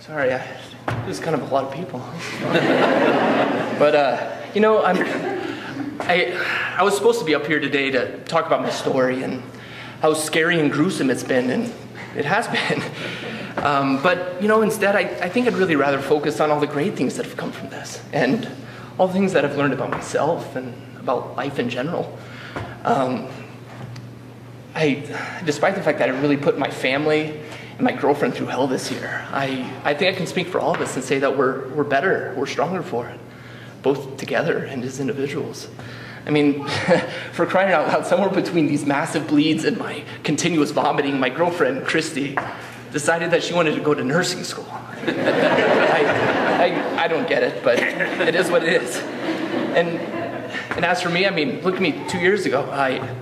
Sorry, there's kind of a lot of people. But, you know, I was supposed to be up here today to talk about my story and how scary and gruesome it's been, and it has been. But, you know, instead, I think I'd really rather focus on all the great things that have come from this, and all the things that I've learned about myself and about life in general. Despite the fact that I really put my family and my girlfriend through hell this year, I think I can speak for all of us and say that we're better, we're stronger for it, both together and as individuals. I mean, for crying out loud, somewhere between these massive bleeds and my continuous vomiting, my girlfriend, Christy, decided that she wanted to go to nursing school. I don't get it, but it is what it is. And as for me, I mean, look at me 2 years ago.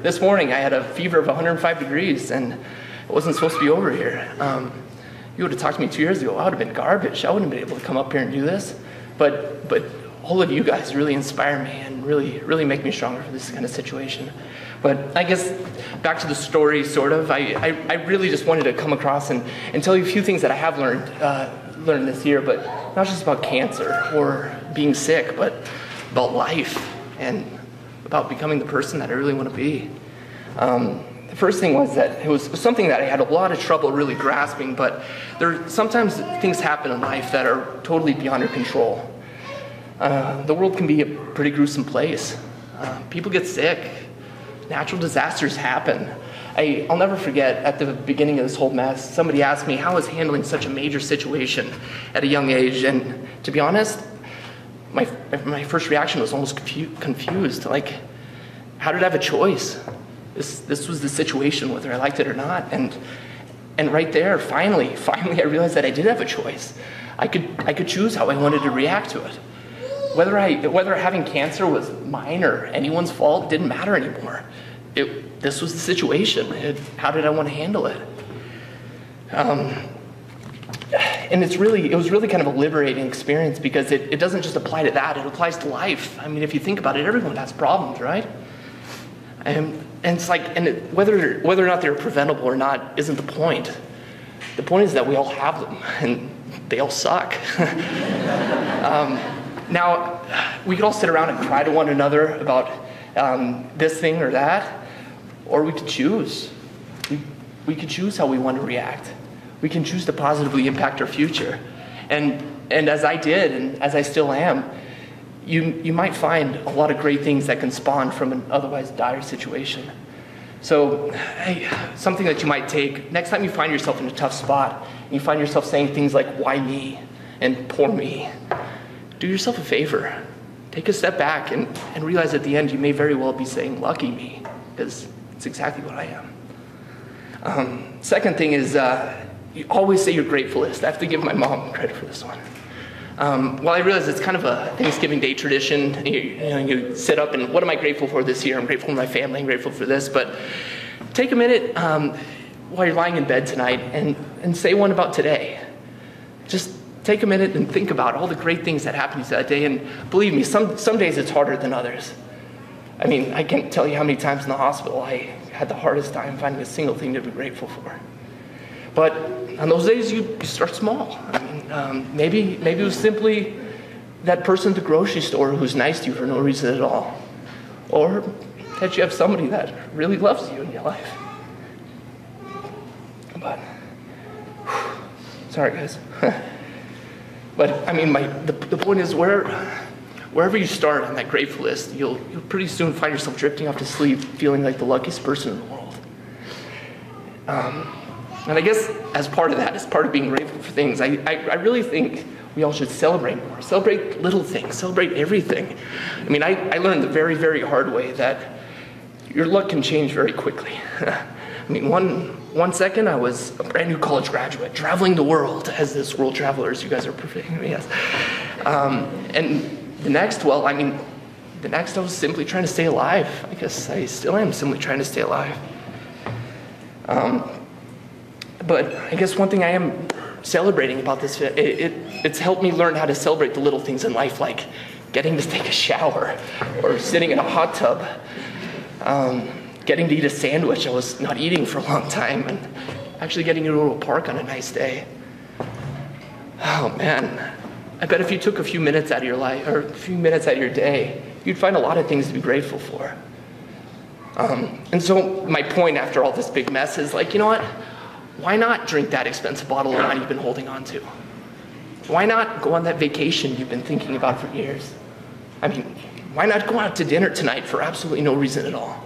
This morning I had a fever of 105 degrees and it wasn't supposed to be over here. You would have talked to me 2 years ago, I would have been garbage. I wouldn't have been able to come up here and do this. But all of you guys really inspire me and really make me stronger for this kind of situation. But I guess back to the story, sort of, I really just wanted to come across and tell you a few things that I have learned this year, but not just about cancer or being sick, but about life and about becoming the person that I really want to be. The first thing was that it was something that I had a lot of trouble really grasping, but sometimes things happen in life that are totally beyond your control. The world can be a pretty gruesome place. People get sick. Natural disasters happen. I'll never forget, at the beginning of this whole mess, somebody asked me how I was handling such a major situation at a young age, and to be honest, my first reaction was almost confused. Like, how did I have a choice? This was the situation, whether I liked it or not. And right there, finally, I realized that I did have a choice. I could choose how I wanted to react to it. Whether having cancer was mine or anyone's fault didn't matter anymore. This was the situation. How did I want to handle it? And it was really kind of a liberating experience because it doesn't just apply to that, it applies to life. I mean, if you think about it, everyone has problems, right? And it's like, whether or not they're preventable or not isn't the point. The point is that we all have them, and they all suck. Now, we could all sit around and cry to one another about this thing or that, or we could choose. We could choose how we want to react. We can choose to positively impact our future. And as I did, and as I still am, you might find a lot of great things that can spawn from an otherwise dire situation. So, something that you might take, next time you find yourself in a tough spot, and you find yourself saying things like, why me? And poor me. Do yourself a favor. Take a step back and realize at the end you may very well be saying, lucky me, because it's exactly what I am. Second thing is, you always say your grateful list. I have to give my mom credit for this one. While I realize it's kind of a Thanksgiving Day tradition, you sit up and what am I grateful for this year? I'm grateful for my family, I'm grateful for this, but take a minute while you're lying in bed tonight and say one about today. Just take a minute and think about all the great things that happened to you that day, and believe me, some days it's harder than others. I mean, I can't tell you how many times in the hospital I had the hardest time finding a single thing to be grateful for. But on those days, you start small. I mean, maybe it was simply that person at the grocery store who's nice to you for no reason at all. Or that you have somebody that really loves you in your life. But, sorry guys. But I mean, the point is, wherever you start on that grateful list, you'll pretty soon find yourself drifting off to sleep, feeling like the luckiest person in the world. And I guess as part of that, as part of being grateful for things, I really think we all should celebrate more. Celebrate little things. Celebrate everything. I mean, I learned the very, very hard way that your luck can change very quickly. I mean, one second I was a brand new college graduate, traveling the world as this world traveler, as you guys are perfect, yes. And the next, I was simply trying to stay alive. I guess I still am simply trying to stay alive. But I guess one thing I am celebrating about this, it's helped me learn how to celebrate the little things in life, like getting to take a shower or sitting in a hot tub. Getting to eat a sandwich I was not eating for a long time, and actually getting to go to a park on a nice day. Oh man, I bet if you took a few minutes out of your life, or a few minutes out of your day, you'd find a lot of things to be grateful for. And so my point after all this big mess is like, you know what? Why not drink that expensive bottle of wine you've been holding on to? Why not go on that vacation you've been thinking about for years? I mean, why not go out to dinner tonight for absolutely no reason at all?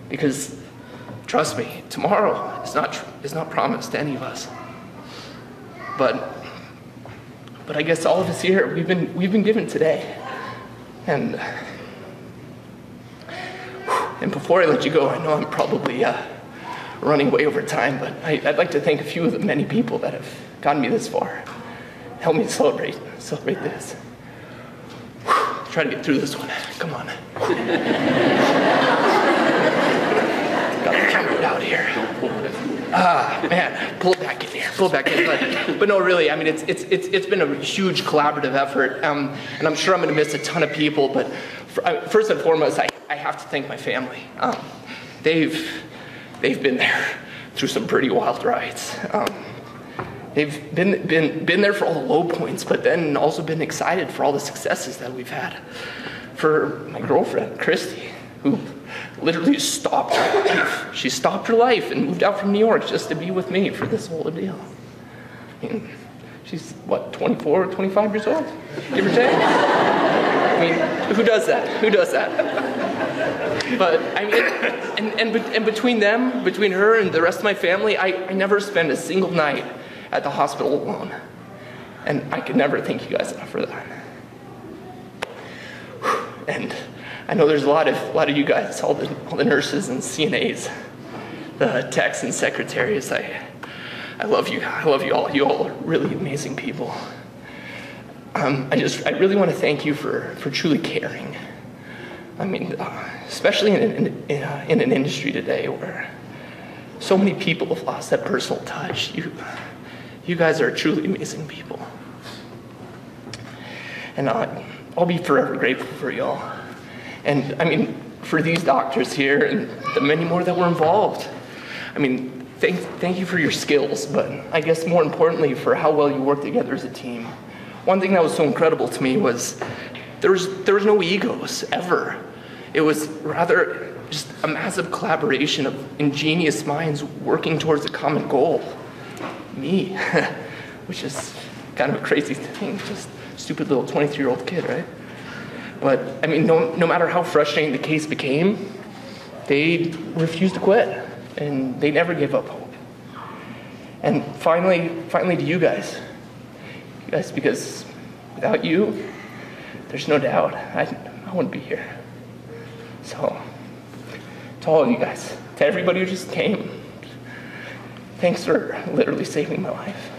Because trust me, tomorrow is not promised to any of us. But I guess all of us here, we've been given today. And before I let you go, I know I'm probably running way over time, but I'd like to thank a few of the many people that have gotten me this far. Help me celebrate this. Try to get through this one. Come on. Got the camera out here. Man, pull it back in here. Pull it back in. But no, really, I mean, it's been a huge collaborative effort, and I'm sure I'm going to miss a ton of people. But first and foremost, I have to thank my family. They've been there through some pretty wild rides. They've been there for all the low points, but then also been excited for all the successes that we've had. For my girlfriend, Christy, who literally stopped her life. She stopped her life and moved out from New York just to be with me for this whole deal. I mean, she's, what, 24 or 25 years old, give or take? I mean, who does that? Who does that? But, I mean, and between them, between her and the rest of my family, I never spend a single night at the hospital alone. And I could never thank you guys enough for that. And I know there's a lot of you guys, all the nurses and CNAs, the techs and secretaries. I love you. I love you all. You all are really amazing people. I really want to thank you for truly caring. I mean, especially in an industry today where so many people have lost that personal touch. You guys are truly amazing people. And I'll be forever grateful for y'all. And I mean, for these doctors here and the many more that were involved. I mean, thank you for your skills, but I guess more importantly for how well you work together as a team. One thing that was so incredible to me was there was no egos, ever. It was rather just a massive collaboration of ingenious minds working towards a common goal. Me, which is kind of a crazy thing, just a stupid little 23-year-old kid, right? But, I mean, no matter how frustrating the case became, they refused to quit, and they never gave up hope. And finally to you guys, because without you, there's no doubt I wouldn't be here. So, to all of you guys, to everybody who just came, thanks for literally saving my life.